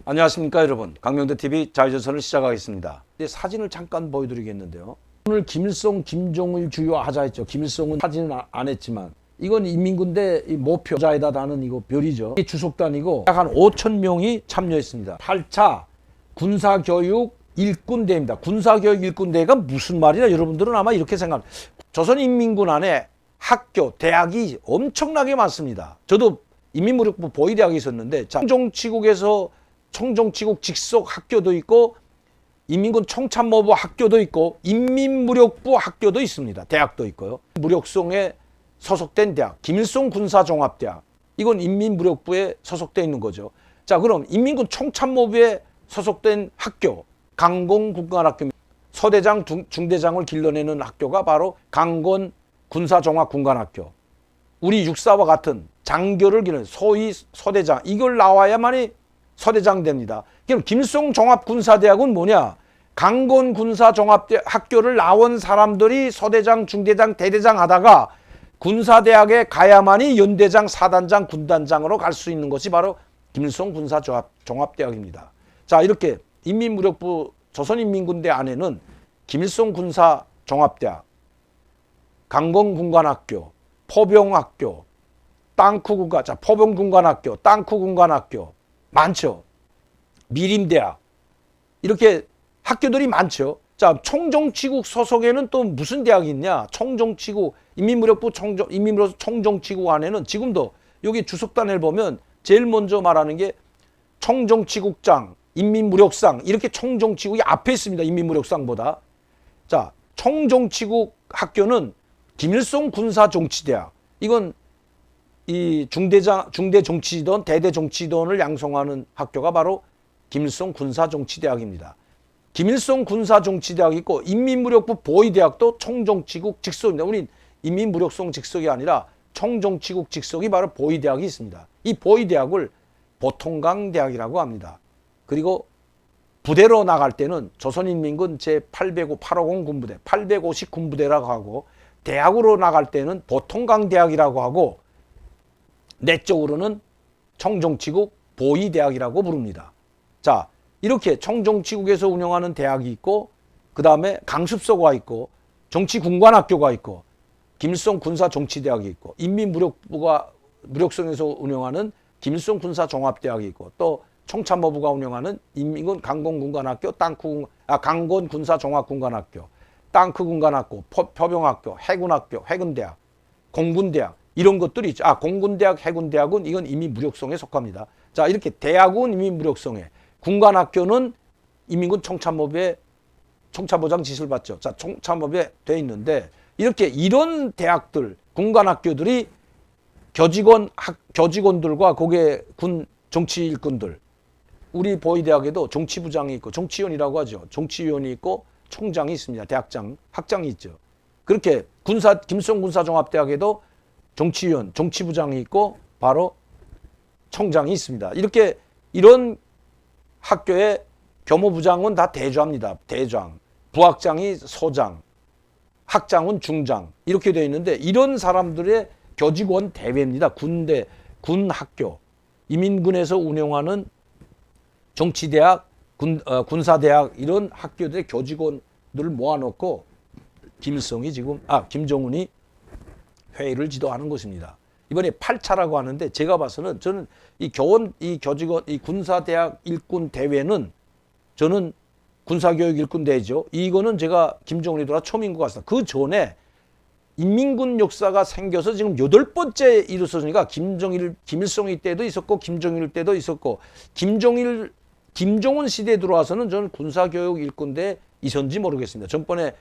안녕하십니까 여러분, 강명대TV 자유전선을 시작하겠습니다. 사진을 잠깐 보여드리겠는데요. 오늘 김일성, 김정일 주요하자 했죠. 김일성은 사진은 안 했지만 이건 인민군대 모표자에다 다는 이거 별이죠. 이 주속단이고 약 한 5천 명이 참여했습니다. 8차 군사교육 일꾼대입니다. 군사교육 일꾼대가 무슨 말이냐, 여러분들은 아마 이렇게 생각합니다. 조선인민군 안에 학교, 대학이 엄청나게 많습니다. 저도 인민무력부 보위대학에 있었는데, 청정치국에서 청정치국 직속 학교도 있고 인민군 총참모부 학교도 있고 인민무력부 학교도 있습니다. 대학도 있고요. 무력성에 소속된 대학, 김일성 군사종합대학, 이건 인민무력부에 소속되어 있는 거죠. 자, 그럼 인민군 총참모부에 소속된 학교, 강공군관학교, 소대장, 중대장을 길러내는 학교가 바로 강건 군사종합군관학교. 우리 육사와 같은 장교를 기르는 소위 소대장, 이걸 나와야만이 소대장 됩니다. 그럼 김일성 종합군사대학은 뭐냐? 강건 군사종합학교를 나온 사람들이 소대장, 중대장, 대대장 하다가 군사대학에 가야만이 연대장, 사단장, 군단장으로 갈 수 있는 것이 바로 김일성 군사종합대학입니다. 자, 이렇게 인민무력부 조선인민군대 안에는 김일성 군사종합대학, 강건군관학교, 포병학교, 땅쿠군관, 자, 포병군관학교, 땅쿠군관학교 많죠. 미림대학, 이렇게 학교들이 많죠. 자, 총정치국 소속에는 또 무슨 대학이 있냐? 총정치국, 인민무력부 총정치국 안에는 지금도 여기 주석단을 보면 제일 먼저 말하는 게 총정치국장, 인민무력상, 이렇게 총정치국이 앞에 있습니다. 인민무력상보다. 자, 총정치국 학교는 김일성 군사정치대학, 이건 이 중대정치don, 대대정치돈을 양성하는 학교가 바로 김일성 군사정치대학입니다. 김일성 군사정치대학이 있고 인민무력부 보위대학도 총정치국 직속입니다. 우린 인민무력성 직속이 아니라 총정치국 직속이 바로 보위대학이 있습니다. 이 보위대학을 보통강대학이라고 합니다. 그리고 부대로 나갈 때는 조선인민군 제805, 850 군부대, 850 군부대라고 하고, 대학으로 나갈 때는 보통강대학이라고 하고, 내적으로는 총정치국 보위대학이라고 부릅니다. 자, 이렇게 총정치국에서 운영하는 대학이 있고, 그 다음에 강습소가 있고, 정치군관학교가 있고, 김일성 군사정치대학이 있고, 인민무력부가 무력성에서 운영하는 김일성 군사종합대학이 있고, 또 총참모부가 운영하는 인민군 강건군관학교, 강건군사종합군관학교, 땅크군관학교, 포병학교, 해군학교, 해군대학, 공군대학, 이런 것들이 있죠. 공군대학, 해군대학은 이건 이미 무력성에 속합니다. 자, 이렇게 대학은 이미 무력성에, 군관학교는 인민군 총참모부의 총참모장 지시를 받죠. 자, 총참모부에 돼 있는데, 이렇게 이런 대학들, 군관학교들이 교직원들과 거기에 군 정치 일꾼들, 우리 보위대학에도 정치부장이 있고 정치위원이라고 하죠. 정치위원이 있고 총장이 있습니다. 대학장, 학장이 있죠. 그렇게 김일성 군사종합대학에도 정치위원, 정치부장이 있고 바로 총장이 있습니다. 이렇게 이런 학교의 교무부장은 다 대좌입니다. 대장, 부학장이 소장, 학장은 중장, 이렇게 되어 있는데, 이런 사람들의 교직원 대회입니다. 군대, 군학교, 인민군에서 운영하는 정치대학, 군사대학, 이런 학교들의 교직원들을 모아놓고 김정은이 회의를 지도하는 것입니다. 이번에 8차라고 하는데, 제가 봐서는 저는 이 교직원, 이 군사대학 일꾼 대회는 저는 군사교육 일꾼 대회죠. 이거는 제가 김정은이 돌아 처음인 것 같습니다. 그 전에 인민군 역사가 생겨서 지금 8번째 일어서니까 김일성이 때도 있었고, 김정일 때도 있었고, 김정은 시대에 들어와서는 저는 군사교육 일꾼대 있었는지 모르겠습니다. 전번에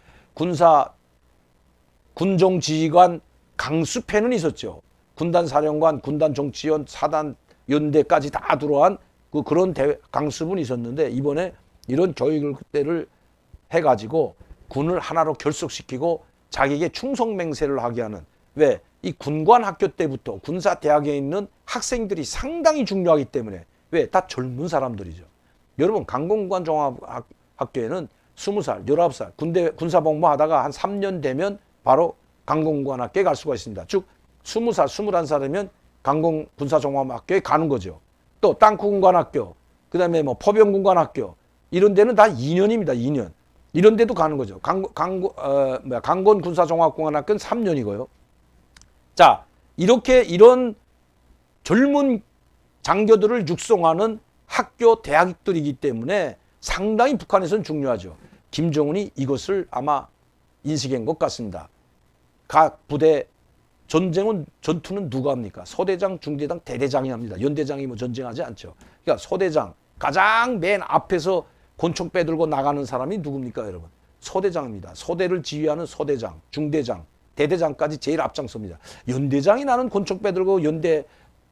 군정지휘관 강수패는 있었죠. 군단사령관, 군단정치위원, 사단, 연대까지 다 들어간 그런 강습은 있었는데, 이번에 이런 교육대를 해가지고 군을 하나로 결속시키고 자기에게 충성맹세를 하게 하는, 왜? 이 군관학교 때부터 군사대학에 있는 학생들이 상당히 중요하기 때문에, 왜? 다 젊은 사람들이죠. 여러분, 강건군관종합학교에는 20살, 19살 군사복무 하다가 한 3년 되면 바로 강건군관학교에 갈 수가 있습니다. 즉 20살, 21살이면 강건군사종합학교에 가는 거죠. 또 땅쿠군관학교, 그다음에 뭐 포병군관학교 이런 데는 다 2년입니다. 2년. 이런 데도 가는 거죠. 강건 군사종합공관학교는 3년이고요. 자, 이렇게 이런 젊은 장교들을 육성하는 학교, 대학들이기 때문에 상당히 북한에서는 중요하죠. 김정은이 이것을 아마 인식한 것 같습니다. 각 부대 전투는 누가 합니까? 소대장, 중대장, 대대장이 합니다. 연대장이 뭐 전쟁하지 않죠. 그러니까 소대장, 가장 맨 앞에서 권총 빼들고 나가는 사람이 누굽니까, 여러분? 소대장입니다. 소대를 지휘하는 소대장, 중대장, 대대장까지 제일 앞장섭니다. 연대장이 나는 권총 빼들고 연대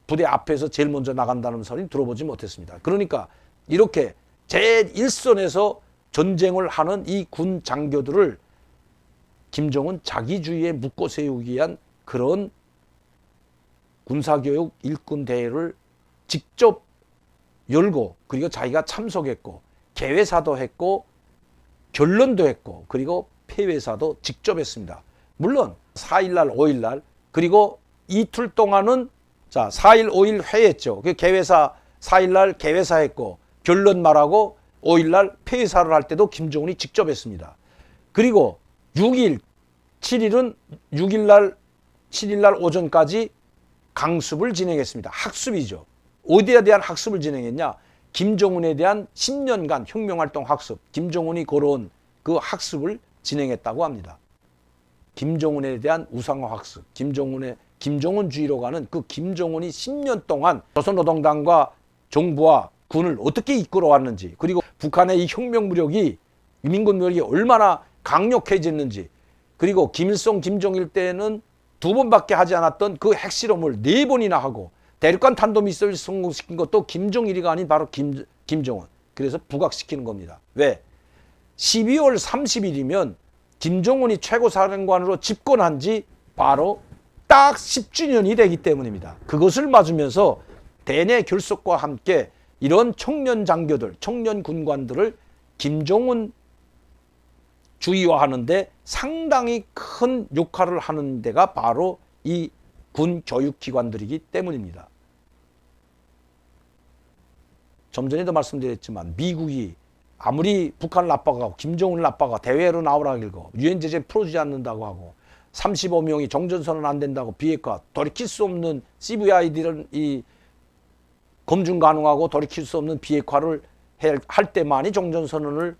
부대 앞에서 제일 먼저 나간다는 소리 들어보지 못했습니다. 그러니까 이렇게 제1선에서 전쟁을 하는 이 군 장교들을 김정은 자기주의에 묶어 세우기 위한 그런 군사교육 일꾼 대회를 직접 열고 그리고 자기가 참석했고 개회사도 했고 결론도 했고 그리고 폐회사도 직접 했습니다. 물론 4일날 5일날 그리고 이틀 동안은 자 4일 5일 회했죠. 그 개회사 4일날 개회사 했고 결론 말하고 5일날 폐회사를 할 때도 김정은이 직접 했습니다. 그리고 6일 7일은 6일날 7일날 오전까지 강습을 진행했습니다. 학습이죠. 어디에 대한 학습을 진행했냐? 김정은에 대한 10년간 혁명활동 학습, 김정은이 걸어온 그 학습을 진행했다고 합니다. 김정은에 대한 우상화 학습, 김정은주의로 가는 그 김정은이 10년 동안 조선노동당과 정부와 군을 어떻게 이끌어왔는지 그리고 북한의 이 혁명 무력이 민군 무력이 얼마나 강력해졌는지 그리고 김일성, 김정일 때는 2번밖에 하지 않았던 그 핵실험을 4번이나 하고 대륙간 탄도미사일을 성공시킨 것도 김정일이가 아닌 바로 김정은. 그래서 부각시키는 겁니다. 왜? 12월 30일이면 김정은이 최고사령관으로 집권한 지 바로 딱 10주년이 되기 때문입니다. 그것을 맞으면서 대내 결속과 함께 이런 청년 장교들, 청년 군관들을 김정은 주의화하는데 상당히 큰 역할을 하는 데가 바로 이 군 교육기관들이기 때문입니다. 좀 전에도 말씀드렸지만 미국이 아무리 북한을 압박하고 김정은을 압박하고 대외로 나오라 길고 유엔 제재 풀어주지 않는다고 하고 35명이 종전선언 안 된다고 비핵화 돌이킬 수 없는 CVID를 이 검증 가능하고 돌이킬 수 없는 비핵화를 할 때만이 종전선언을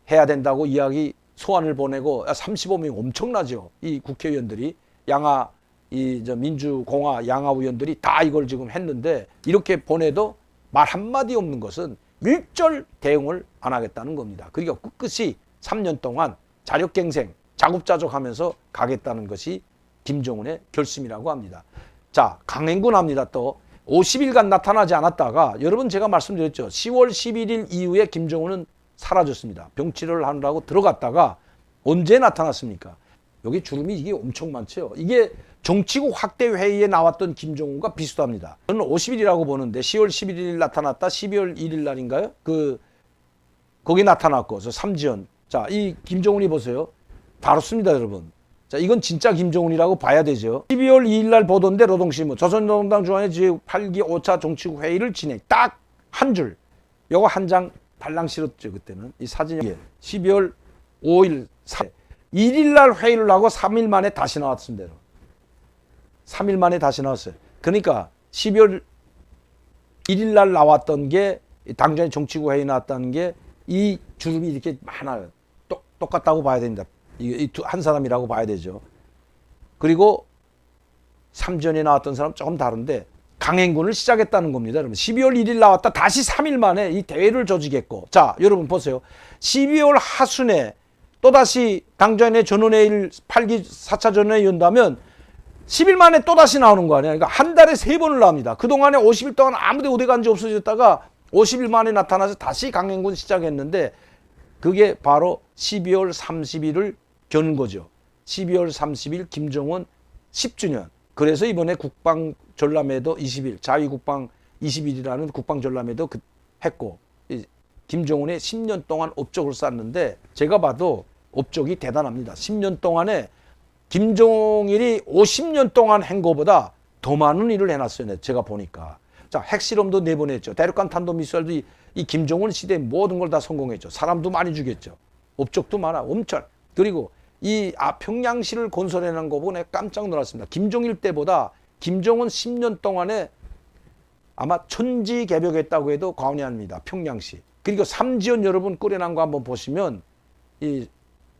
해야 된다고 이야기 소환을 보내고 35명 엄청나죠. 이 국회의원들이 양하 민주공화 양하 의원들이 다 이걸 지금 했는데 이렇게 보내도 말 한마디 없는 것은 일절 대응을 안 하겠다는 겁니다. 그러니까 끝끝이 3년 동안 자력갱생 자급자족하면서 가겠다는 것이 김정은의 결심이라고 합니다. 자, 강행군 합니다. 또 50일간 나타나지 않았다가 여러분 제가 말씀드렸죠. 10월 11일 이후에 김정은은 사라졌습니다. 병치료를 하느라고 들어갔다가 언제 나타났습니까? 여기 주름이 이게 엄청 많죠. 이게 정치국 확대 회의에 나왔던 김정은과 비슷합니다. 저는 50일이라고 보는데 10월 11일 나타났다 12월 1일 날인가요? 거기 나타났고 저 삼지연. 자, 이 김정은이 보세요. 다릅니다, 여러분. 자, 이건 진짜 김정은이라고 봐야 되죠. 12월 2일 날 보도인데 노동신문 조선노동당 중앙회 제8기 5차 정치국 회의를 진행. 딱 한 줄. 요거 한 장 달랑 실었죠, 그때는. 이 사진이 12월 5일 1일 날 회의를 하고 3일 만에 다시 나왔습니다. 3일 만에 다시 나왔어요. 그러니까 12월 1일 날 나왔던 게 당장의 정치국 회의 나왔다는 게 이 주름이 이렇게 많아요. 똑같다고 봐야 됩니다. 한 사람이라고 봐야 되죠. 그리고 3전에 나왔던 사람 조금 다른데 강행군을 시작했다는 겁니다. 여러분 12월 1일 나왔다 다시 3일 만에 이 대회를 조직했고 자 여러분 보세요. 12월 하순에 또다시 당전의 전원회의를 8기 4차 전원회의 연다면 10일 만에 또다시 나오는 거 아니야. 그러니까 한 달에 3번을 나옵니다. 그동안에 50일 동안 아무데 어디 간지 없어졌다가 50일 만에 나타나서 다시 강행군 시작했는데 그게 바로 12월 30일을 겨눈 거죠. 12월 30일 김정은 10주년. 그래서 이번에 국방전람회도 20일, 자위국방 20일이라는 국방전람회도 했고 김정은의 10년 동안 업적을 쌓았는데 제가 봐도 업적이 대단합니다. 10년 동안에 김정일이 50년 동안 한 것보다 더 많은 일을 해놨어요. 제가 보니까. 자, 핵실험도 4번 했죠. 대륙간 탄도미사일도 이 김정은 시대에 모든 걸 다 성공했죠. 사람도 많이 죽였죠. 업적도 많아, 엄청. 그리고 이 평양시를 건설해낸 거 보고 내가 깜짝 놀랐습니다. 김정일 때보다 김정은 10년 동안에 아마 천지개벽했다고 해도 과언이 아닙니다. 평양시. 그리고 삼지연 여러분 꾸려낸 거 한번 보시면 이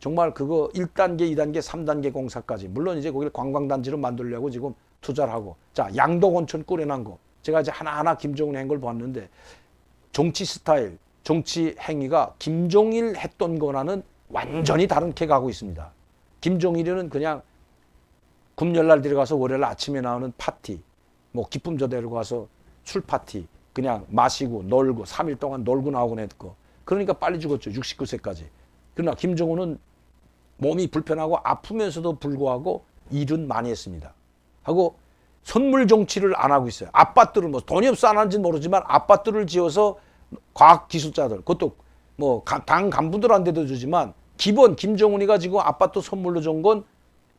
정말 그거 1단계, 2단계, 3단계 공사까지. 물론 이제 거기를 관광단지로 만들려고 지금 투자를 하고. 자, 양덕온천 꾸려낸 거. 제가 이제 하나하나 김정은 한 걸 봤는데 정치 스타일, 정치 행위가 김정일 했던 거라는 완전히 다른 게 가고 있습니다. 김정일은 그냥 금요일날 들어가서 월요일 아침에 나오는 파티, 뭐 기쁨저대로 가서 술 파티, 그냥 마시고 놀고 3일 동안 놀고 나오고 했고. 그러니까 빨리 죽었죠. 69세까지. 그러나 김정은은 몸이 불편하고 아프면서도 불구하고 일은 많이 했습니다. 하고 선물 정치를 안 하고 있어요. 아파트를 뭐 돈이 없어 안 하는지는 모르지만 아파트를 지어서 과학 기술자들, 그것도 뭐 당 간부들한테도 주지만 기본 김정은이가 지금 아파트 선물로 준 건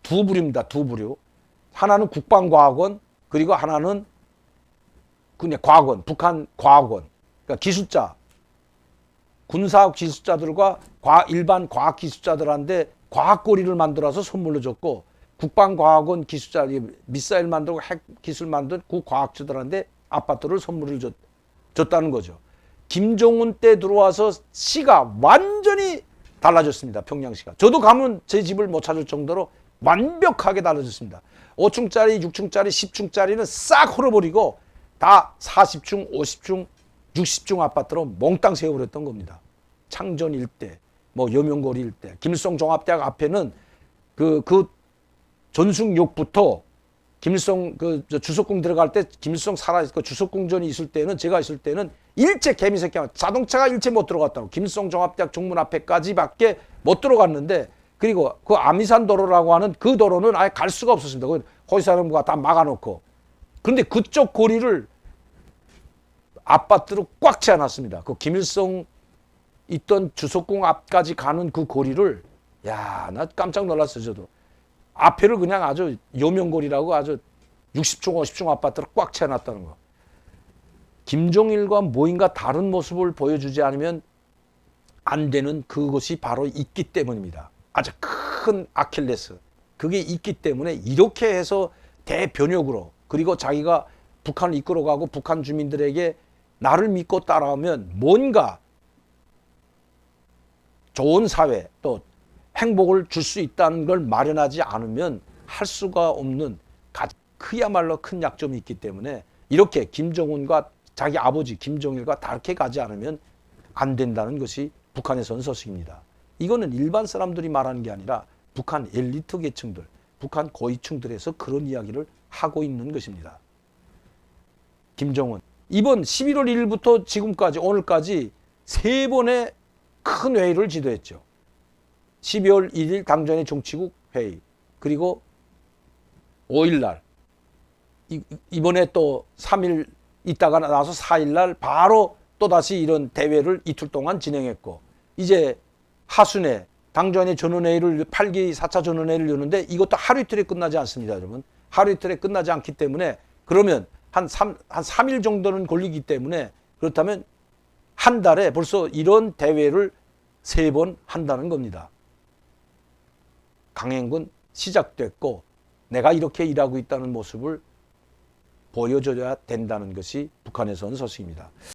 두 부류입니다. 두 부류. 하나는 국방과학원, 그리고 하나는 그냥 과학원, 북한 과학원. 그러니까 기술자, 군사 기술자들과 일반 과학 기술자들한테 과학고리를 만들어서 선물로 줬고, 국방과학원 기술자, 미사일 만들고 핵 기술 만든 그 과학자들한테 아파트를 선물을 줬다는 거죠. 김정은 때 들어와서 시가 완전히 달라졌습니다. 평양시가. 저도 가면 제 집을 못 찾을 정도로 완벽하게 달라졌습니다. 5층짜리, 6층짜리, 10층짜리는 싹 헐어버리고 다 40층, 50층, 60층 아파트로 몽땅 세워버렸던 겁니다. 창전 일대, 뭐 여명거리 일대, 김일성 종합대학 앞에는 그 전승역부터 김일성 주석궁 들어갈 때 김일성 살아있고 주석궁전이 있을 때는 제가 있을 때는 일체 개미새끼만 자동차가 일체 못 들어갔다고. 김일성 종합대학 정문 앞에까지밖에 못 들어갔는데, 그리고 그 아미산 도로라고 하는 그 도로는 아예 갈 수가 없었습니다. 호위사령부가 다 막아놓고. 그런데 그쪽 거리를 아파트로 꽉 채워놨습니다. 그 김일성 있던 주석궁 앞까지 가는 그 거리를, 야, 나 깜짝 놀랐어요. 저도. 앞에를 그냥 아주 여명거리라고 아주 60층, 50층 아파트를 꽉 채워놨다는 거. 김정일과 뭐인가 다른 모습을 보여주지 않으면 안 되는 그것이 바로 있기 때문입니다. 아주 큰 아킬레스. 그게 있기 때문에 이렇게 해서 대변혁으로, 그리고 자기가 북한을 이끌어가고 북한 주민들에게 나를 믿고 따라오면 뭔가 좋은 사회 또 행복을 줄 수 있다는 걸 마련하지 않으면 할 수가 없는 그야말로 큰 약점이 있기 때문에 이렇게 김정은과 자기 아버지 김정일과 다르게 가지 않으면 안 된다는 것이 북한에서는 소식입니다. 이거는 일반 사람들이 말하는 게 아니라 북한 엘리트 계층들, 북한 고위층들에서 그런 이야기를 하고 있는 것입니다. 김정은 이번 11월 1일부터 지금까지 오늘까지 3번의 큰 회의를 지도했죠. 12월 1일 당전의 정치국 회의, 그리고 5일날 이번에 또 3일 있다가 나서 4일날 바로 또다시 이런 대회를 이틀 동안 진행했고, 이제 하순에 당전의 전원회의를 8기 4차 전원회의를 여는데 이것도 하루 이틀에 끝나지 않습니다. 여러분, 하루 이틀에 끝나지 않기 때문에, 그러면 한 3일 정도는 걸리기 때문에, 그렇다면 한 달에 벌써 이런 대회를 3번 한다는 겁니다. 강행군 시작됐고 내가 이렇게 일하고 있다는 모습을 보여줘야 된다는 것이 북한에서 온 소식입니다.